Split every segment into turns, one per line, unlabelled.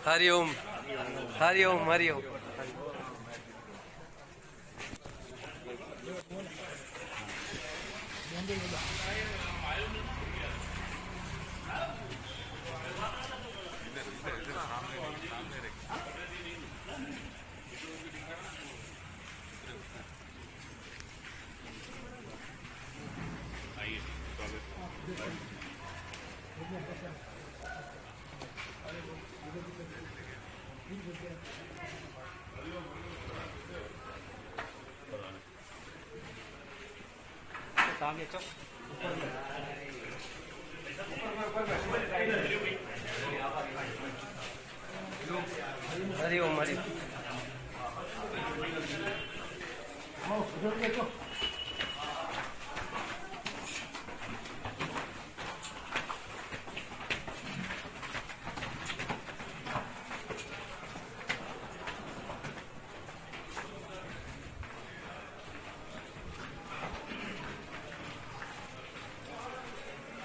हरिओम हरिओम हरिओम। हरिओम हरिओम।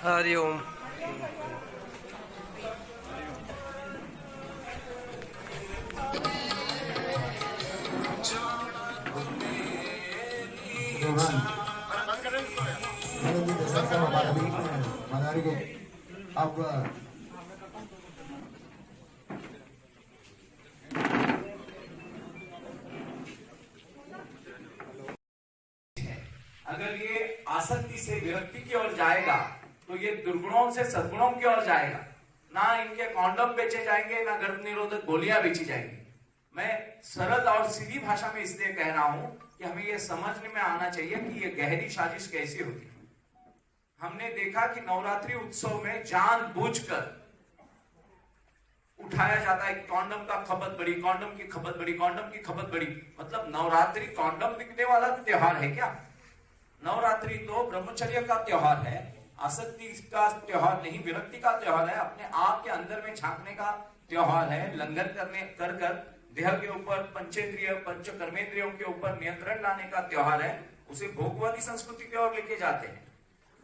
हरिओम।
अब
अगर ये आसक्ति से विरक्ति की ओर जाएगा तो ये दुर्गुणों से सद्गुणों की ओर जाएगा। ना इनके कॉन्डम बेचे जाएंगे, ना गर्भ निरोधक गोलियां बेची जाएंगी। मैं सरल और सीधी भाषा में इसलिए कह रहा हूं कि हमें यह समझने में आना चाहिए कि ये गहरी साजिश कैसी होती है। हमने देखा कि नवरात्रि उत्सव में जानबूझकर उठाया जाता है कॉन्डम का खपत बढ़ी, कॉन्डम की खपत बढ़ी, कॉन्डम की खपत बढ़ी। मतलब नवरात्रि कॉन्डम बिकने वाला त्योहार है क्या? नवरात्रि तो ब्रह्मचर्य का त्योहार है, आसक्ति का त्योहार नहीं, विरक्ति का त्योहार है, अपने आप के अंदर में झांकने का त्योहार है। लंघन करने कर देह के ऊपर पंचेंद्रिय पंच कर्मेंद्रियों के ऊपर नियंत्रण लाने का त्योहार है। उसे भोगवादी संस्कृति की ओर लेके जाते हैं।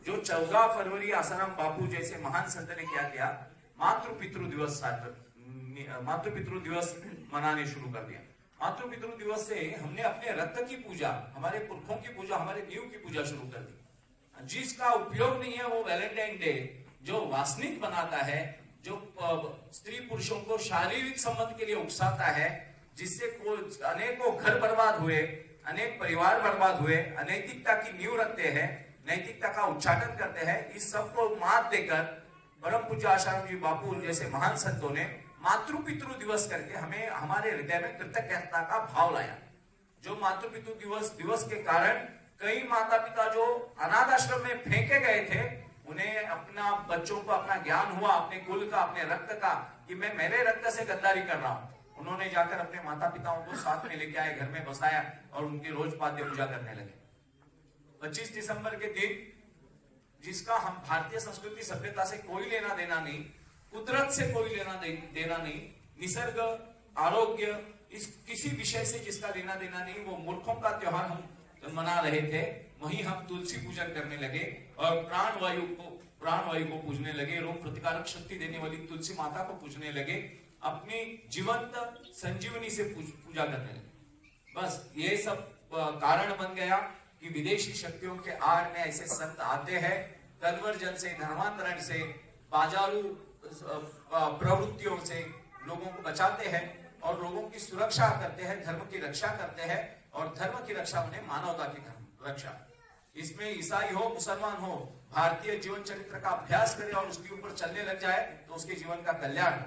जो 14 फरवरी आसाराम बापू जैसे महान संत ने क्या किया, मातृ पितृ दिवस मनाने शुरू कर दिया। मातृ पितृ दिवस से हमने अपने रक्त की पूजा, हमारे पुरखों की पूजा, हमारे नींव की पूजा शुरू कर दी। जिसका उपयोग नहीं है वो वैलेंटाइन डे जो वासनिक बनाता है, जो स्त्री पुरुषों को शारीरिक संबंध के लिए उकसाता है, जिससे अनेकों घर बर्बाद हुए, अनेक परिवार बर्बाद हुए, अनैतिकता की नींव रखते हैं, नैतिकता का उच्चाटन करते हैं। इस सब को मात देकर परम पूज्य आसाराम जी बापू जैसे महान संतों ने मातृ पितृ दिवस करके हमें हमारे हृदय में कृतज्ञता का भाव लाया। जो मातृ पितृ दिवस के कारण कई माता पिता जो अनाथ आश्रम में फेंके गए थे, उन्हें अपना बच्चों को अपना ज्ञान हुआ, अपने कुल का, अपने रक्त का, कि मैं मेरे रक्त से गद्दारी कर रहा हूं। उन्होंने जाकर अपने माता पिताओं को साथ में लेके आए, घर में बसाया और उनकी रोज पाद्य पूजा करने लगे। 25 दिसंबर के दिन, जिसका हम भारतीय संस्कृति सभ्यता से कोई लेना देना नहीं, कुदरत से कोई लेना देना नहीं, निसर्ग, आरोग्य, इस किसी विषय से जिसका लेना देना नहीं, वो मूर्खों का त्योहार हम मना रहे थे, वहीं हम तुलसी पूजन करने लगे और प्राणवायु को पूजने लगे, रोग प्रतिकारक शक्ति देने वाली तुलसी माता को पूजने लगे, अपनी जीवंत संजीवनी से पूजा करने लगे। बस ये सब कारण बन गया कि विदेशी शक्तियों के आड़ में ऐसे संत आते हैं, कन्वर्जन से, धर्मांतरण से, बाजारू प्रवृत्तियों से लोगों को बचाते हैं और लोगों की सुरक्षा करते हैं, धर्म की रक्षा करते हैं। और धर्म की रक्षा उन्हें मानवता की रक्षा। इसमें ईसाई हो, मुसलमान हो, भारतीय जीवन चरित्र का अभ्यास करे और उसके ऊपर चलने लग जाए तो उसके जीवन का कल्याण हो।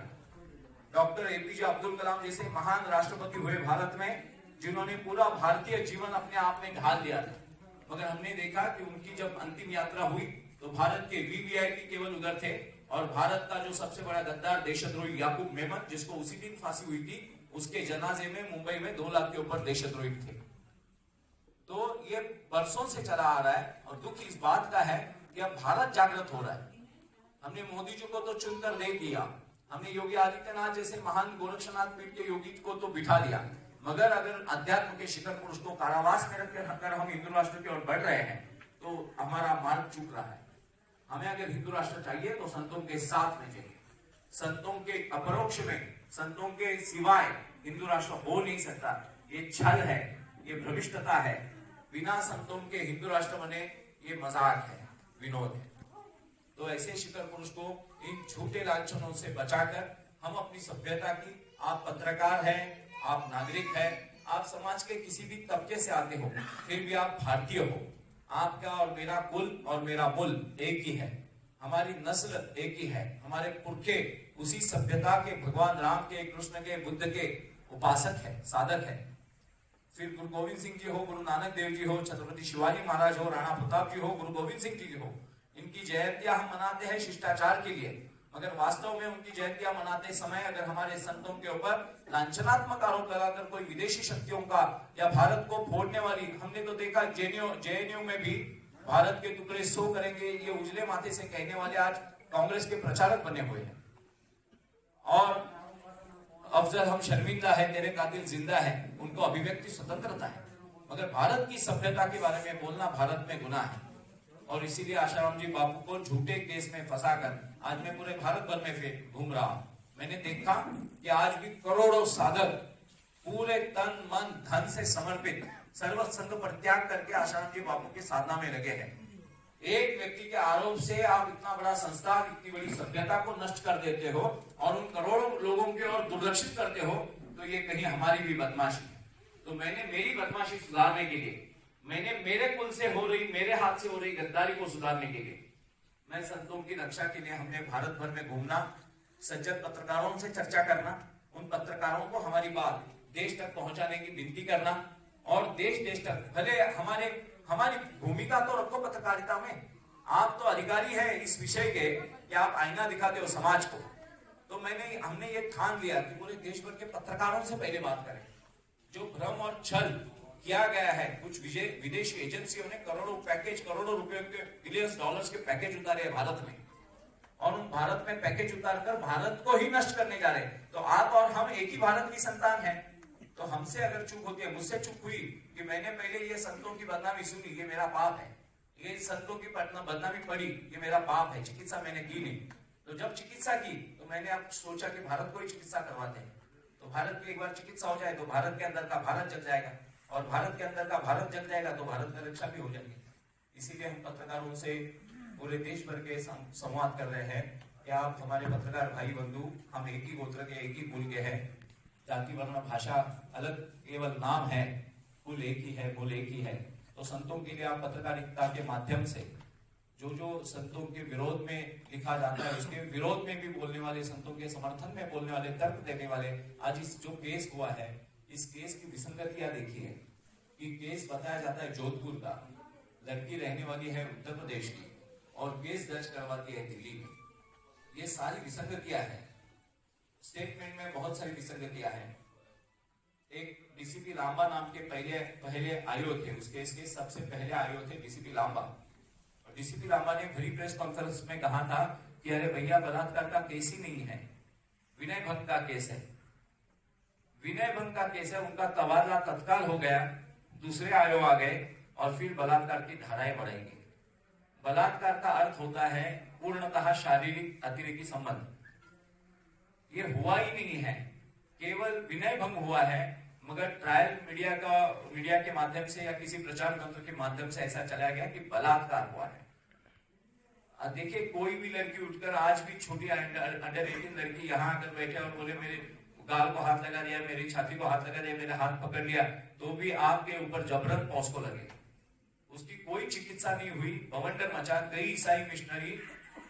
डॉक्टर एपीजे अब्दुल कलाम जैसे महान राष्ट्रपति हुए भारत में, जिन्होंने पूरा भारतीय जीवन अपने आप में ढाल दिया था, मगर हमने देखा कि उनकी जब अंतिम यात्रा हुई तो भारत के वीवीआईपी केवल उधर थे और भारत का जो सबसे बड़ा गद्दार देशद्रोही याकूब मेमन, जिसको उसी दिन फांसी हुई थी, उसके जनाजे में मुंबई में 2 लाख के ऊपर देशद्रोही थे। तो ये बरसों से चला आ रहा है और दुख इस बात का है कि अब भारत जागृत हो रहा है। हमने मोदी जी को तो चुनकर दे दिया, हमने योगी आदित्यनाथ जैसे महान गोरक्षनाथ पीठ के योगी को तो बिठा लिया, मगर अगर अध्यात्म के शिखर पुरुष को कारावास में रखकर हम हिंदू राष्ट्र की ओर बढ़ रहे हैं तो हमारा मार्ग चूक रहा है। हमें अगर हिंदू राष्ट्र चाहिए तो संतों के साथ में चाहिए। संतों के अपरोक्ष में, संतों के सिवाय हिंदू राष्ट्र हो नहीं सकता। ये छल है, ये भ्रष्टता है। बिना संतों के हिंदू राष्ट्र बने ये मजाक है, विनोद है। तो ऐसे शिखर पुरुष को इन झूठे लांछनों से बचाकर हम अपनी सभ्यता की, आप पत्रकार हैं, आप नागरिक हैं, आप समाज के किसी भी तबके से आते हो, फिर भी आप भारतीय हो। आपका और मेरा कुल और मेरा मूल एक ही है, हमारी नस्ल एक ही है, हमारे पुरखे उसी सभ्यता के, भगवान राम के, कृष्ण के, बुद्ध के उपासक है, साधक है। फिर गुरु गोविंद सिंह जी हो, गुरु नानक देव जी हो, छत्रपति शिवाजी महाराज हो, राणा प्रताप जी हो, गुरु गोविंद सिंह जी हो, इनकी जयंतियां हम मनाते हैं शिष्टाचार के लिए, मगर वास्तव में उनकी जयंतियां मनाते समय अगर हमारे संतों के ऊपर लांछनात्मक आरोप लगाकर कोई विदेशी शक्तियों का या भारत को फोड़ने वाली, हमने तो देखा जेएनयू में भी भारत के टुकड़े सो करेंगे ये उजले माथे से कहने वाले आज कांग्रेस के प्रचारक बने हुए हैं। और अफजल हम शर्मिंदा है, तेरे कातिल जिंदा है, उनको अभिव्यक्ति स्वतंत्रता है, मगर भारत की सभ्यता के बारे में बोलना भारत में गुनाह है। और इसीलिए आशाराम जी बापू को झूठे केस में फंसाकर आज मैं पूरे भारत भर में फिर घूम रहा हूं। मैंने देखा कि आज भी करोड़ों साधक पूरे तन मन धन से समर्पित सर्व संग परित्याग करके आशाराम जी बापू की साधना में लगे हैं। एक व्यक्ति के आरोप से आप इतना बड़ा संस्थान, इतनी बड़ी सभ्यता को नष्ट कर देते हो और उन करोड़ों लोगों की ओर दुर्लक्षित करते हो, तो ये कहीं हमारी भी बदमाशी है। तो मैंने मेरी बदमाशी सुधारने के लिए, मैंने मेरे कुल से हो रही, मेरे हाथ से हो रही गद्दारी को सुधारने के लिए, मैं संतों की रक्षा के लिए हमने भारत भर में घूमना, सज्जन पत्रकारों से चर्चा करना, उन पत्रकारों को हमारी बात देश तक पहुंचाने की विनती करना और देश तक, भले हमारी भूमिका तो रखो पत्रकारिता में, आप तो अधिकारी हैं इस विषय के कि आप आईना दिखाते हो समाज को। तो हमने ये ठान लिया कि पूरे देश भर के पत्रकारों से पहले बात करें। जो भ्रम और छल किया गया है, कुछ विदेशी एजेंसियों ने करोड़ों रुपए के, बिलियंस डॉलर्स के पैकेज उतारे हैं भारत में, और उन भारत में पैकेज उतारकर भारत को ही नष्ट करने जा रहे हैं। तो आप और हम एक ही भारत की संतान हैं। तो हमसे अगर चूक होती है, मुझसे चूक हुई कि मैंने पहले ये संतों की बदनामी सुनी, ये मेरा पाप है, ये संतों की बदनामी पड़ी, ये मेरा पाप है, चिकित्सा मैंने की नहीं। तो जब चिकित्सा की तो मैंने अब सोचा कि भारत को ही चिकित्सा करवाते हैं। तो भारत की एक बार चिकित्सा हो जाए तो भारत के अंदर का भारत जग जाएगा, और भारत के अंदर का भारत जग जाएगा तो भारत में रक्षा भी हो जाएगी। इसीलिए हम पत्रकारों से पूरे देश भर के संवाद कर रहे हैं कि आप हमारे पत्रकार भाई बंधु, हम एक ही गोत्र के, एक ही कुल के हैं, जाति वर्ण भाषा अलग केवल नाम है, कुल एक ही है, कुल एक ही है। तो संतों के लिए आप पत्रकारिता के माध्यम से जो संतों के विरोध में लिखा जाता है उसके विरोध में भी बोलने वाले, संतों के समर्थन में बोलने वाले, तर्क देने वाले, आज इस जो केस हुआ है, इस केस की विसंगतियां देखिए कि केस बताया जाता है जोधपुर का, लड़की रहने वाली है उत्तर प्रदेश की और केस दर्ज करवाती है दिल्ली में। ये सारी विसंगतियां हैं। स्टेटमेंट में बहुत सारी विसंगतियां हैं। एक डीसीपी लांबा नाम के पहले आयो थे, उस केस के सबसे पहले आयो थे डीसीपी लांबा, और डीसीपी लांबा ने भरी प्रेस कॉन्फ्रेंस में कहा था कि अरे भैया बलात्कार का केस ही नहीं है, विनय भंग का केस है, विनय भंग का केस है। उनका तबादला तत्काल हो गया, दूसरे आयोग आ गए और फिर बलात्कार की धाराएं बढ़ाई गई। बलात्कार का अर्थ होता है पूर्णतः शारीरिक अतिरेकी संबंध। ये हुआ ही नहीं है, केवल विनय भंग हुआ है, मगर ट्रायल मीडिया के माध्यम से या किसी प्रचार तंत्र के माध्यम से ऐसा चला गया कि बलात्कार हुआ है। देखिए, कोई भी लड़की उठकर, आज भी छोटी अंडर 18 लड़की यहाँ आकर बैठे और बोले मेरे गाल को हाथ लगा दिया, मेरी छाती को हाथ लगा दिया, मेरे हाथ पकड़ लिया, तो भी आपके ऊपर जबरन पॉस्को लगे। उसकी कोई चिकित्सा नहीं हुई, बवंडर मचा। कई ईसाई मिशनरी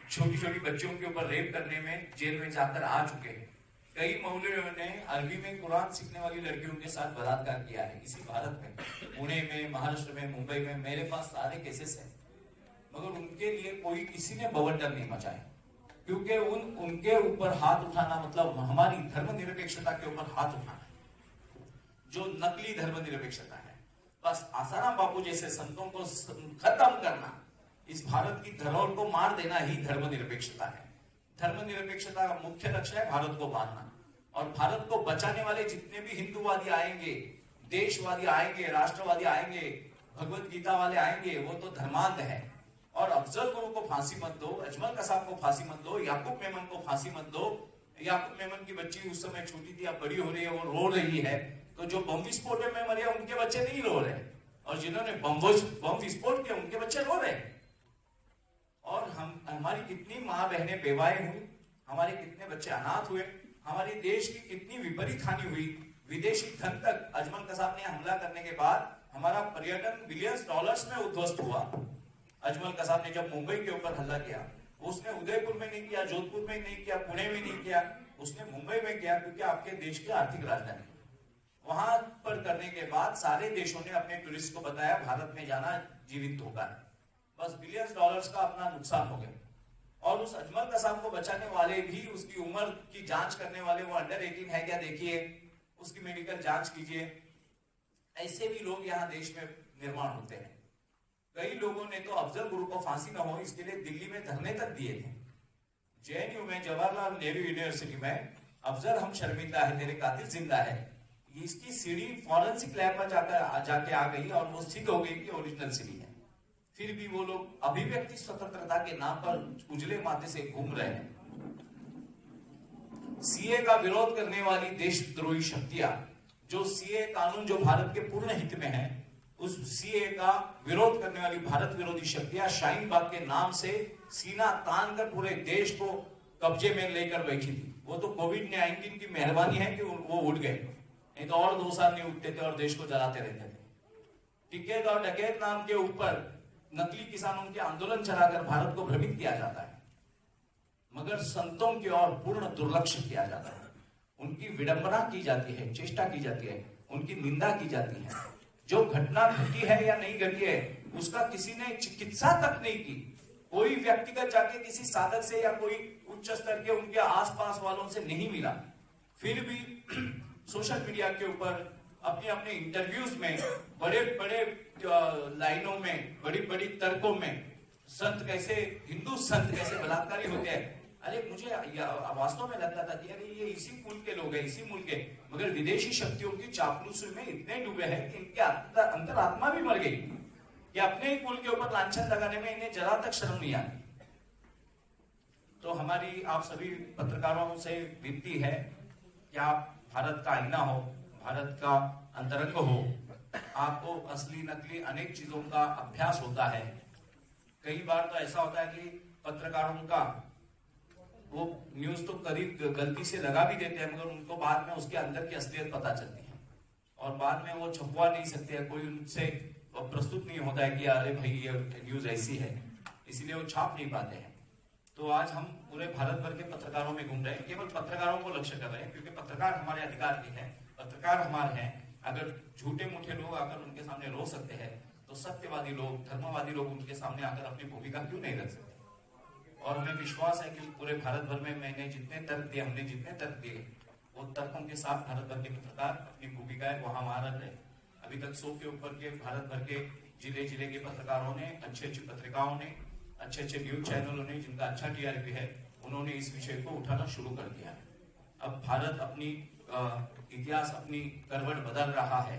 छोटी छोटी बच्चियों के ऊपर रेप करने में जेल में जाकर आ चुके हैं। कई मौलवियों ने अरबी में कुरान सीखने वाली लड़कियों के साथ बलात्कार किया है इसी भारत में, पुणे में, महाराष्ट्र में, मुंबई में। मेरे पास सारे केसेस हैं, मगर उनके लिए कोई किसी ने बवंडर नहीं मचाया, क्योंकि उनके ऊपर हाथ उठाना मतलब हमारी धर्मनिरपेक्षता के ऊपर हाथ उठाना, जो नकली धर्मनिरपेक्षता है। बस आसाराम बापू जैसे संतों को खत्म करना, इस भारत की धरोहर को मार देना ही धर्मनिरपेक्षता है। धर्मनिरपेक्षता का मुख्य लक्ष्य है भारत को बांधना, और भारत को बचाने वाले जितने भी हिंदूवादी आएंगे, देशवादी आएंगे, राष्ट्रवादी आएंगे, भगवत गीता वाले आएंगे, वो तो धर्मांध है। और अफजल गुरु को फांसी मत दो, अजमल कसाब को फांसी मत दो, याकूब मेमन को फांसी मत दो, याकूब मेमन की बच्ची उस समय छोटी थी, अब बड़ी हो रही है, वो रो रही है, तो जो बम विस्फोट में मरे उनके बच्चे नहीं रो रहे, और जिन्होंने बम विस्फोट किया उनके बच्चे रो रहे। और हमारी कितनी माँ बहनें बेवाएं हुई, हमारे कितने बच्चे अनाथ हुए, हमारे देश की कितनी विपरीत हानि हुई। विदेशी धन तक अजमल कसाब ने हमला करने के बाद हमारा पर्यटन बिलियंस डॉलर्स में उद्ध्वस्त हुआ। अजमल कसाब ने जब मुंबई के ऊपर हमला किया, उसने उदयपुर में नहीं किया, जोधपुर में नहीं किया, पुणे में नहीं किया, उसने मुंबई में किया, क्योंकि आपके देश की आर्थिक राजधानी वहां पर करने के बाद सारे देशों ने अपने टूरिस्ट को बताया भारत में जाना जीवित धोखा है। बस बिलियंस डॉलर्स का अपना नुकसान हो गया। और उस अजमल कसाब को बचाने वाले भी, उसकी उम्र की जांच करने वाले, वो अंडर 18 है क्या देखिए, उसकी मेडिकल जांच कीजिए। ऐसे भी लोग यहाँ देश में निर्माण होते हैं। कई लोगों ने तो अफजल गुरु को फांसी न हो इसके लिए दिल्ली में धरने तक दिए थे। जेएनयू में, जवाहरलाल नेहरू यूनिवर्सिटी में, अफजल हम शर्मिंदा है, तेरे कातिल जिंदा है, इसकी सीढ़ी फॉरेंसिक लैब में जाके आ गई और वो सिद्ध हो गई कि ओरिजिनल सीढ़ी है। फिर भी वो लोग अभिव्यक्ति स्वतंत्रता के नाम पर उजले माथे से घूम रहे हैं। सीए का विरोध करने वाली देशद्रोही शक्तियां, जो सीए कानून जो भारत के पूर्ण हित में है, उस सीए का विरोध करने वाली भारत विरोधी शक्तियां शाहीन बाग के नाम से सीना तान कर पूरे देश को कब्जे में लेकर बैठी थी। वो तो कोविड-19 की मेहरबानी है कि वो उठ गए, नहीं तो और 2 साल नहीं उठते थे और देश को जलाते रहते थे। टिकैत और डकैत नाम के ऊपर नकली किसानों के आंदोलन चलाकर भारत को भ्रमित किया जाता है, मगर संतों की ओर पूर्ण दुर्लक्ष्य किया जाता है। उनकी विडंबना की जाती है, चेष्टा की जाती है, उनकी निंदा की जाती है। जो घटना घटी है या नहीं घटी है उसका किसी ने चिकित्सा तक नहीं की। कोई व्यक्तिगत जाके किसी साधक से या कोई उच्च स्तर के उनके आसपास वालों से नहीं मिला। फिर भी सोशल मीडिया के ऊपर अपने अपने इंटरव्यूज में, बड़े बड़े लाइनों में, बड़ी बड़ी तर्कों में, संत कैसे, हिंदू संत कैसे बलात्कारी होते हैं। अरे मुझे वास्तव में लगता था कि अरे ये इसी मुल्क के लोग हैं, इसी मुल्क के, मगर विदेशी शक्तियों की चापलूसी में इतने डूबे हैं कि इनके अंतरात्मा भी मर गई कि अपने ही कुल के ऊपर लांछन लगाने में इन्हें जरा तक शर्म नहीं आती। तो हमारी आप सभी पत्रकारों से विनती है कि आप भारत का आईना हो, भारत का अंतरंग हो। आपको असली नकली अनेक चीजों का अभ्यास होता है। कई बार तो ऐसा होता है कि पत्रकारों का वो न्यूज तो करीब गलती से लगा भी देते हैं, मगर उनको बाद में उसके अंदर की असलियत पता चलती है और बाद में वो छपवा नहीं सकते हैं, कोई उनसे प्रस्तुत नहीं होता है कि अरे भाई ये न्यूज ऐसी है, इसीलिए वो छाप नहीं पाते हैं। तो आज हम पूरे भारत भर के पत्रकारों में घूम रहे हैं, केवल पत्रकारों को लक्ष्य कर रहे हैं, क्योंकि पत्रकार हमारे अधिकार के हैं, पत्रकार हमारे हैं। अगर झूठे मूठे लोग आकर उनके सामने रो सकते हैं, तो सत्यवादी लोग, धर्मवादी लोग उनके सामने आकर अपनी भूमिका क्यों नहीं रख सकते। और हमें विश्वास है कि पूरे भारत भर में मैंने जितने तर्क दिए, हमने जितने तर्क दिए, वो तर्कों के साथ भारत भर के पत्रकार अपनी भूमिकाएं वहां वहां रख रहे। अभी तक 100 के ऊपर के भारत भर के जिले जिले के पत्रकारों ने, अच्छी अच्छी पत्रिकाओं ने, अच्छे अच्छे न्यूज चैनलों ने, जिनका अच्छा टीआरपी है, उन्होंने इस विषय को उठाना शुरू कर दिया है। अब भारत अपनी इतिहास, अपनी करवट बदल रहा है,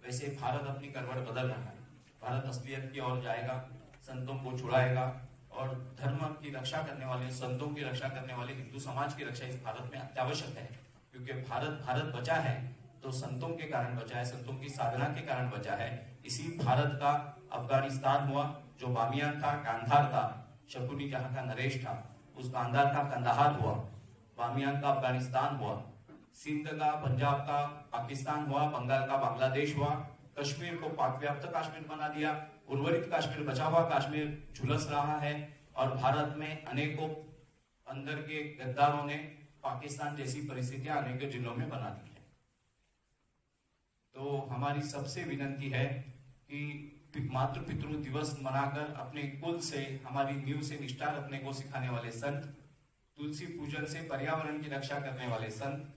वैसे भारत अपनी करवट बदल रहा है। भारत असलियत की ओर जाएगा, संतों को छुड़ाएगा और धर्म की रक्षा करने वाले, संतों की रक्षा करने वाले हिंदू समाज की रक्षा इस भारत में अत्यावश्यक है। क्योंकि भारत बचा है तो संतों के कारण बचा है, संतों की साधना के कारण बचा है। इसी भारत का अफगानिस्तान हुआ, जो बामियान था, गांधार था, शकुनी जहां का नरेश था, उस गांधार का कंदाहार हुआ, बामियान का अफगानिस्तान हुआ, सिंध का पंजाब का पाकिस्तान हुआ, बंगाल का बांग्लादेश हुआ, कश्मीर को पाक व्याप्त कश्मीर बना दिया, उर्वरित कश्मीर, बचा हुआ कश्मीर झुलस रहा है। और भारत में अनेकों अंदर के गद्दारों ने पाकिस्तान जैसी परिस्थितियां अनेकों जिलों में बना दी है। तो हमारी सबसे विनती है कि मातृ पितृ दिवस मनाकर अपने कुल से, हमारी नींव से निष्ठा रखने को सिखाने वाले संत, तुलसी पूजन से पर्यावरण की रक्षा करने वाले संत,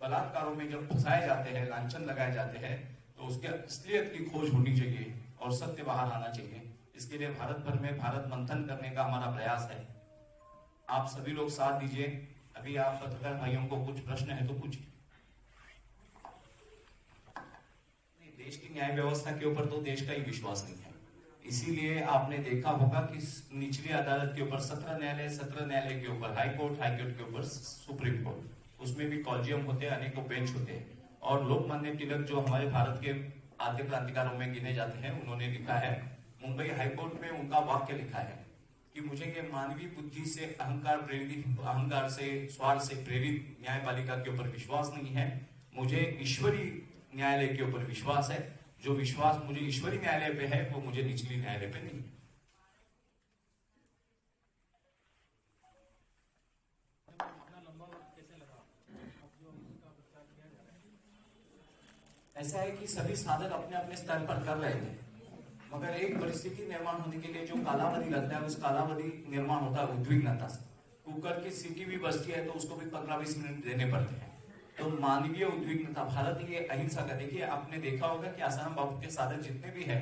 बलात्कारों में जब फंसाए जाते हैं, लांछन लगाए जाते हैं, तो उसके असलियत की खोज होनी चाहिए और सत्य बाहर आना चाहिए। इसके लिए भारत भर में भारत मंथन करने का हमारा प्रयास है। आप सभी लोग साथ दीजिए। अभी आप पत्रकार भाइयों को कुछ प्रश्न है तो पूछिए। देश की न्याय व्यवस्था के ऊपर तो देश का ही विश्वास नहीं है, इसीलिए आपने देखा होगा कि निचली अदालत के ऊपर सत्र न्यायालय के ऊपर हाई कोर्ट के ऊपर सुप्रीम कोर्ट, उसमें भी कॉलेजियम होते हैं, अनेकों बेंच होते हैं। और लोकमान्य तिलक जो हमारे भारत के आद्य क्रांतिकारों में गिने जाते हैं, उन्होंने लिखा है, मुंबई हाईकोर्ट में उनका वाक्य लिखा है कि मुझे ये मानवीय बुद्धि से अहंकार से स्वार्थ से प्रेरित न्यायपालिका के ऊपर विश्वास नहीं है, मुझे ईश्वरीय न्यायालय के ऊपर विश्वास है। जो विश्वास मुझे ईश्वरीय न्यायालय पे है वो मुझे निचली न्यायालय पे नहीं। ऐसा है कि सभी साधक अपने अपने स्तर पर कर रहे थे, मगर एक परिस्थिति निर्माण होने के लिए जो कालावधि लगता है, उस कालावधि निर्माण होता है उद्विग्नता से। कुकर की सीटी भी बजती है तो उसको भी 15-20 मिनट देने पड़ते हैं। तो मानवीय उद्विग्नता, भारत ये अहिंसा का, देखिए आपने देखा होगा कि आसाराम बापू के साधक जितने भी है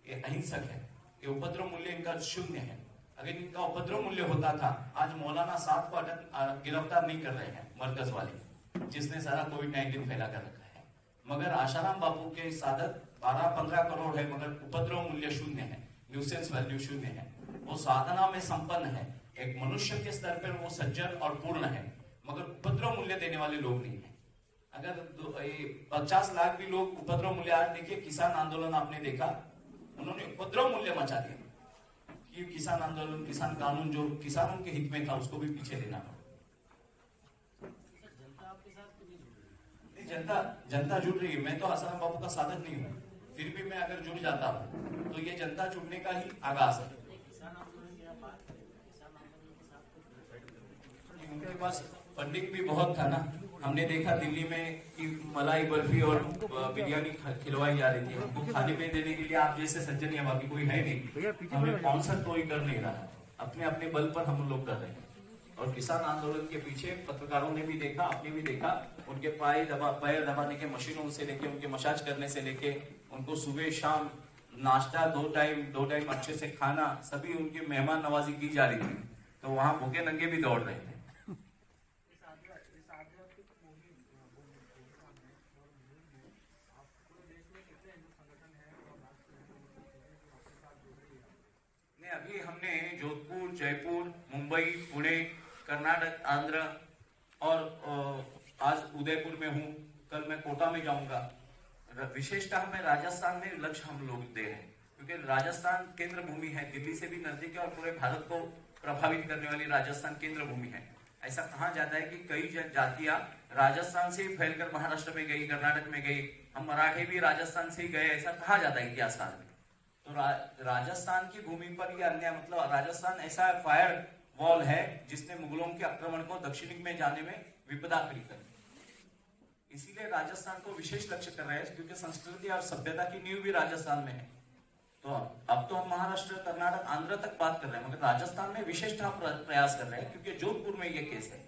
ये अहिंसक है, ये उपद्रव मूल्य इनका शून्य है। अगर इनका उपद्रव मूल्य होता था, आज मौलाना साहब को गिरफ्तार नहीं कर रहे हैं मरकज वाले, जिसने सारा कोविड-19 फैला कर रखा है। मगर आसाराम बापू के साधक 12-15 करोड़ है, मगर उपद्रव मूल्य शून्य है, न्यूसेंस वैल्यू शून्य है। वो साधना में संपन्न है, एक मनुष्य के स्तर पर वो सज्जन और पूर्ण है, मगर उपद्रव मूल्य देने वाले लोग नहीं है। अगर 50 लाख भी लोग उपद्रव मूल्य, आज देखिए किसान आंदोलन आपने देखा, उन्होंने उपद्रव मूल्य मचा दिया कि किसान आंदोलन, किसान कानून जो किसानों के हित में था उसको भी पीछे लेना पड़ा। जनता जुड़ रही है। मैं तो आसाराम बापू का साधक नहीं हूँ, फिर भी मैं अगर जुड़ जाता हूँ तो ये जनता जुड़ने का ही आगाज है। उनके पास फंडिंग भी बहुत था ना। हमने देखा दिल्ली में कि मलाई बर्फी और बिरयानी खिलवाई जा रही थी, उनको खाने पे देने के लिए आप जैसे सज्जन या बाकी कोई है नहीं, हमें स्पॉन्सर कोई कर नहीं रहा, अपने अपने बल पर हम लोग कर रहे हैं। और किसान आंदोलन के पीछे पत्रकारों ने भी देखा, आपने भी देखा, उनके पैर दबाने के मशीनों से लेके, उनके मसाज करने से लेके, उनको सुबह शाम नाश्ता, दो टाइम अच्छे से खाना, सभी उनकी मेहमान नवाजी की जा रही थी। तो वहां भूखे नंगे भी दौड़ रहे थे। अभी हमने जोधपुर, जयपुर, मुंबई, पुणे, कर्नाटक, आंध्र और आज उदयपुर में हूँ, कल मैं कोटा में जाऊंगा। विशेषतः हमें राजस्थान में लक्ष्य हम लोग दे रहे हैं, क्योंकि राजस्थान केंद्र भूमि है, दिल्ली से भी नजदीक है और पूरे भारत को प्रभावित करने वाली राजस्थान केंद्र भूमि है। ऐसा कहा जाता है कि कई जातियां राजस्थान से ही फैलकर महाराष्ट्र में गई, कर्नाटक में गई, हम मराठे भी राजस्थान से ही गए, ऐसा कहा जाता है इतिहासकार में। तो राजस्थान की भूमि पर यह अन्याय, मतलब राजस्थान ऐसा फायर वॉल है जिसने मुगलों के आक्रमण को दक्षिण में जाने में विपदा खड़ी कर। इसीलिए राजस्थान को विशेष लक्ष्य कर रहे हैं, क्योंकि संस्कृति और सभ्यता की नींव भी राजस्थान में है। तो अब तो हम महाराष्ट्र, कर्नाटक, आंध्र तक बात कर रहे हैं, मगर राजस्थान में विशेषतः प्रयास कर रहे हैं, क्योंकि जोधपुर में यह केस है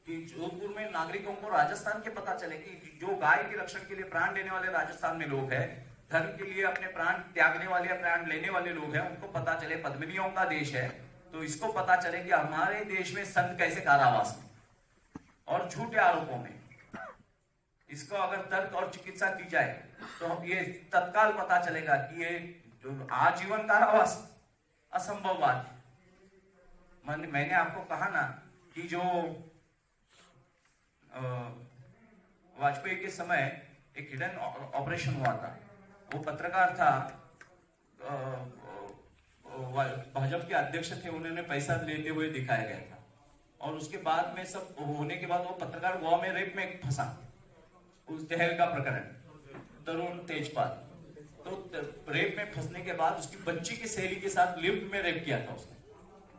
कि जोधपुर में नागरिकों को राजस्थान के पता चले कि जो गाय के रक्षण के लिए प्राण देने वाले राजस्थान में लोग हैं, धर्म के लिए अपने प्राण त्यागने वाले, प्राण लेने वाले लोग हैं, उनको पता चले पद्मिनियों का देश है। तो इसको पता चले कि हमारे देश में संत कैसे कारावास में और झूठे आरोपों में, इसको अगर तर्क और चिकित्सा की जाए तो ये तत्काल पता चलेगा कि ये आजीवन कारावास असंभव बात है। मैंने आपको कहा ना कि जो वाजपेयी के समय एक हिडन ऑपरेशन हुआ था, वो पत्रकार था, भाजपा के अध्यक्ष थे, उन्होंने पैसा लेते हुए दिखाया गया था। और उसके बाद में सब होने के बाद वो पत्रकार गोवा में रेप में फंसा, उस दहेल का प्रकरण, तरुण तेजपाल। तो रेप में फंसने के बाद उसकी बच्ची की सहेली के साथ लिफ्ट में रेप किया था उसने,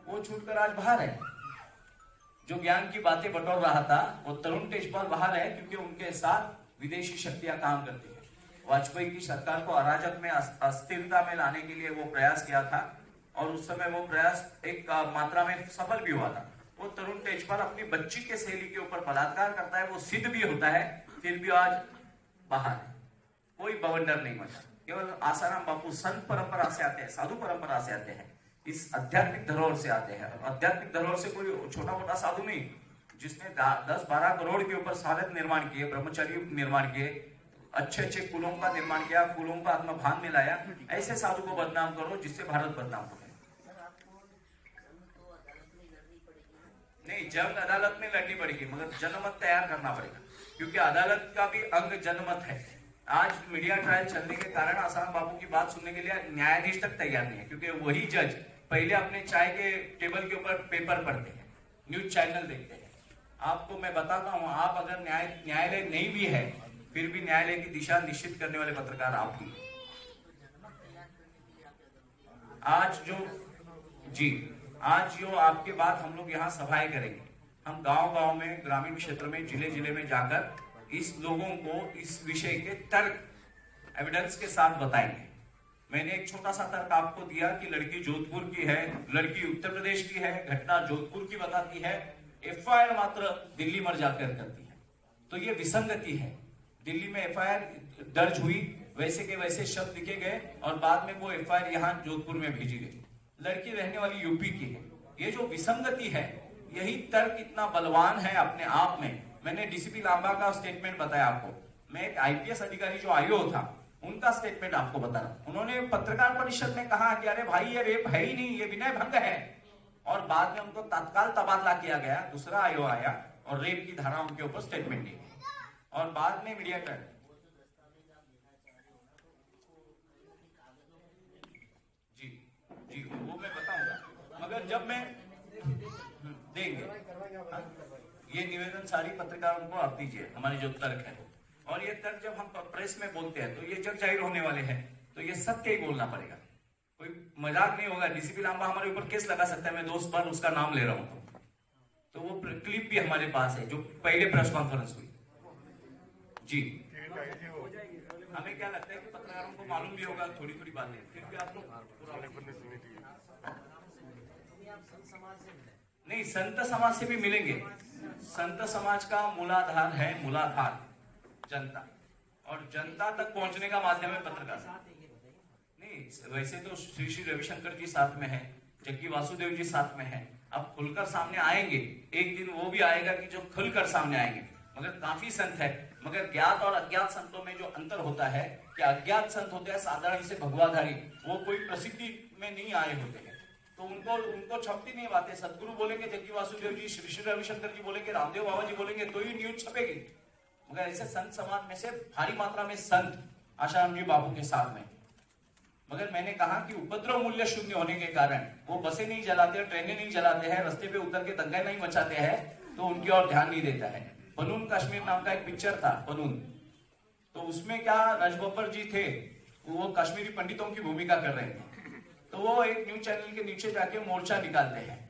वो छूटकर आज बाहर है। जो ज्ञान की बातें बटोर रहा था वो तरुण तेजपाल बाहर है, क्योंकि उनके साथ विदेशी शक्तियां काम करती है। वाजपेयी की सरकार को अराजक में, अस्थिरता में लाने के लिए वो प्रयास किया था, और उस समय वो प्रयास एक मात्रा में सफल भी हुआ था। वो तरुण तेजपाल अपनी बच्ची के सहेली के ऊपर बलात्कार करता है, वो सिद्ध भी होता है, फिर भी आज बाहर है, कोई बवंडर नहीं बचा। केवल आसाराम बापू संत परंपरा से आते हैं, साधु परंपरा से आते हैं, इस आध्यात्मिक धरोहर से आते हैं। आध्यात्मिक धरोहर से कोई छोटा मोटा साधु नहीं, जिसने 10-12 करोड़ के ऊपर सालत निर्माण किए, ब्रह्मचर्य निर्माण किए, अच्छे अच्छे कुलों का निर्माण किया, कुलों का आत्मभान में लाया, ऐसे साधु को बदनाम करो जिससे भारत बदनाम हो। नहीं, जंग अदालत में लड़नी पड़ेगी, मगर जनमत तैयार करना पड़ेगा, क्योंकि अदालत का भी अंग जनमत है। आज मीडिया ट्रायल चलने के कारण आसाराम बापू की बात सुनने के लिए न्यायाधीश तक तैयार नहीं है, क्योंकि वही जज पहले अपने चाय के टेबल के ऊपर पेपर पढ़ते हैं, न्यूज चैनल देखते हैं। आपको मैं बताता हूं, आप अगर न्यायालय नहीं भी है, फिर भी न्यायालय की दिशा निश्चित करने वाले पत्रकार आप ही। आज जो आपके बाद हम लोग यहाँ सभाएं करेंगे, हम गांव-गांव में, ग्रामीण क्षेत्र में, जिले-जिले में जाकर इस लोगों को इस विषय के तर्क एविडेंस के साथ बताएंगे। मैंने एक छोटा सा तर्क आपको दिया कि लड़की जोधपुर की है, लड़की उत्तर प्रदेश की है, घटना जोधपुर की बताती है, एफआईआर मात्र दिल्ली में जाकर करती है। तो ये विसंगति है। दिल्ली में एफआईआर दर्ज हुई, वैसे के वैसे शब्द लिखे गए और बाद में वो एफआईआर यहाँ जोधपुर में भेजी गई। लड़की रहने वाली यूपी की है। ये जो विसंगति है, यही तर्क इतना बलवान है अपने आप में। मैंने डीसीपी लांबा का स्टेटमेंट बताया आपको, मैं एक आईपीएस अधिकारी जो आईओ था उनका स्टेटमेंट आपको बता रहा। उन्होंने पत्रकार परिषद में कहा कि अरे भाई ये रेप है ही नहीं, ये विनय भंग है, और बाद में उनको तत्काल तबादला किया गया, दूसरा आईओ आया और रेप की धारा उनके ऊपर स्टेटमेंट दी और बाद में मीडिया ट्रायल। जी वो मैं बताऊंगा, मगर जब मैं देंगे ये निवेदन सारी पत्रकारों को आप दीजिए, हमारे जो तर्क है। और ये तर्क जब हम प्रेस में बोलते हैं तो ये जग जाहिर होने वाले हैं, तो ये सत्य ही बोलना पड़ेगा, कोई मजाक नहीं होगा। डीसीपी लांबा हमारे ऊपर केस लगा सकता है, मैं दोस्त पर उसका नाम ले रहा हूं, तो वो क्लिप भी हमारे पास है जो पहले प्रेस कॉन्फ्रेंस हुई। जी हमें क्या लगता है कि पत्रकारों को मालूम भी होगा थोड़ी थोड़ी बातें, फिर भी आप लोग नहीं, संत समाज से भी मिलेंगे। संत समाज का मूलाधार है, मूलाधार जनता, और जनता तक पहुंचने का माध्यम है पत्रकार। नहीं, वैसे तो श्री श्री रविशंकर जी साथ में है, जग्गी वासुदेव जी साथ में है, अब खुलकर सामने आएंगे। एक दिन वो भी आएगा कि जो खुलकर सामने आएंगे, मगर काफी संत है। मगर ज्ञात और अज्ञात संतों में जो अंतर होता है कि अज्ञात संत होते हैं साधारण से भगवाधारी, वो कोई प्रसिद्धि में नहीं आए होते हैं, तो उनको छपती नहीं बातें। सदगुरु बोलेंगे, जग्गी वासुदेव जी, श्री श्री रविशंकर जी बोलेंगे, रामदेव बाबा जी बोलेंगे, तो ही न्यूज छपेगी। मगर ऐसे संत समाज में से भारी मात्रा में संत आसाराम जी बापू के साथ में। मगर मैंने कहा कि उपद्रव मूल्य शून्य होने के कारण वो बसें नहीं जलाते, ट्रेनें नहीं जलाते हैं, रास्ते पे उतर के दंगे नहीं मचाते हैं, तो उनकी ओर ध्यान नहीं देता है। बनून कश्मीर नाम का एक पिक्चर था, बनून, तो उसमें क्या राज बब्बर जी थे, वो कश्मीरी पंडितों की भूमिका कर रहे थे। तो वो एक न्यूज चैनल के नीचे जाके मोर्चा निकालते हैं,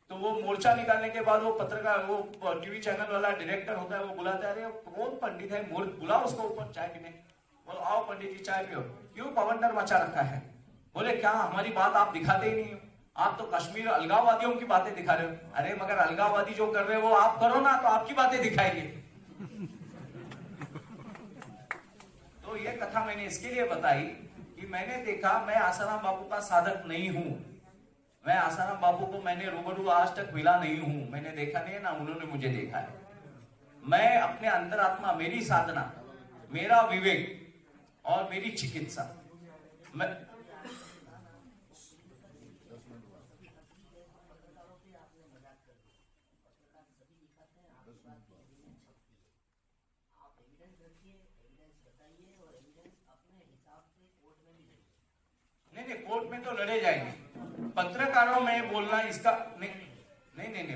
तो वो मोर्चा निकालने के बाद वो पत्रकार, वो टीवी चैनल वाला डायरेक्टर होता है, वो बुलाता है, अरे कौन पंडित है, बुलाओ उसको ऊपर चाय पीने। बोलो आओ पंडित जी चाय पियो। क्यों बवंडर मचा रखा है? बोले क्या हमारी बात आप दिखाते ही नहीं हो, आप तो कश्मीर अलगाववादियों की बातें दिखा रहे हो। अरे मगर अलगाववादी जो कर रहे हो वो आप करो ना, तो आपकी बातें दिखाएंगे। तो ये कथा मैंने इसके लिए बताई कि मैंने देखा, मैं आसाराम बापू का साधक नहीं हूं, मैं आसाराम बापू को मैंने रूबरू आज तक मिला नहीं हूं, मैंने देखा नहीं है ना उन्होंने मुझे देखा है। मैं अपने अंतरात्मा, मेरी साधना, मेरा विवेक और मेरी चिकित्सा, मैं नहीं, कोर्ट में तो लड़े जाएंगे। पत्रकारों में बोलना इसका नहीं,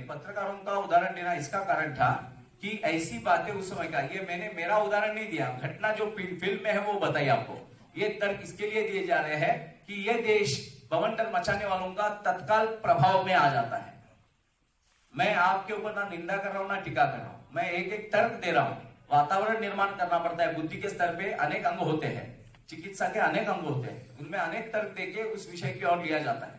पत्रकारों का उदाहरण देना इसका कारण था कि ऐसी बातें उस समय का, ये मैंने मेरा उदाहरण नहीं दिया, घटना जो फिल्म में है वो बताई आपको। ये तर्क इसके लिए दिए जा रहे हैं कि ये देश बवंडर मचाने वालों का तत्काल प्रभाव में आ जाता है। मैं आपके ऊपर ना निंदा कर रहा हूं ना टीका कर रहा हूं, मैं एक एक तर्क दे रहा हूं। वातावरण निर्माण करना पड़ता है, बुद्धि के स्तर पे अनेक अंग होते हैं, चिकित्सा के अनेक अंग होते हैं, उनमें अनेक तर्क देके उस विषय की ओर लिया जाता है।